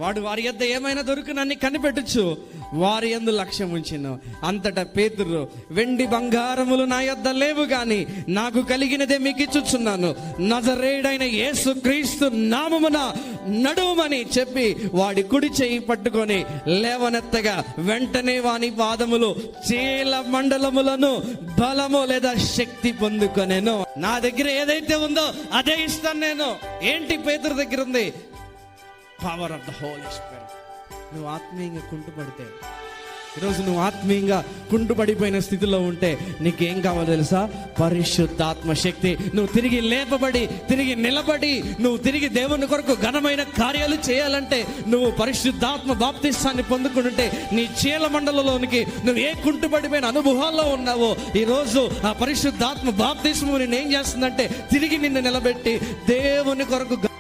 వాడు వారి యొద్ద ఏమైనా దొరుకునని కనిపెట్టచ్చు, వారి యందు లక్ష్యం ఉంచిను. అంతటా పేతురు, వెండి బంగారములు నా యొద్ద లేవు గాని నాకు కలిగినదే మీకు ఇచ్చుచున్నాను, నజరేయుడైన యేసు క్రీస్తు నామమున నడువమని చెప్పి వాడి కుడి చేయి పట్టుకొని లేవనెత్తగా వెంటనే వాని పాదములు చీల మండలములను బలము లేదా శక్తి పొందుకొనెను. నా దగ్గర ఏదైతే ఉందో అదే ఇస్తాను నేను. ఏంటి పేతురు దగ్గర ఉంది? Power of the Holy Spirit. నువ్వు ఆత్మీయంగా కుంటుపడితే, ఈరోజు నువ్వు ఆత్మీయంగా కుంటుపడిపోయిన స్థితిలో ఉంటే నీకేం కావాలో తెలుసా? పరిశుద్ధాత్మ శక్తి. నువ్వు తిరిగి లేపబడి, తిరిగి నిలబడి, నువ్వు తిరిగి దేవుని కొరకు ఘనమైన కార్యాలు చేయాలంటే నువ్వు పరిశుద్ధాత్మ బాప్తిస్తాన్ని పొందుకుంటుంటే నీ చీల మండలంలోనికి నువ్వు ఏ కుంటుపడిపోయిన అనుభవాల్లో ఉన్నావో ఈరోజు ఆ పరిశుద్ధాత్మ బాప్తిస్మం నిన్ను ఏం చేస్తుందంటే తిరిగి నిన్ను నిలబెట్టి దేవుని కొరకు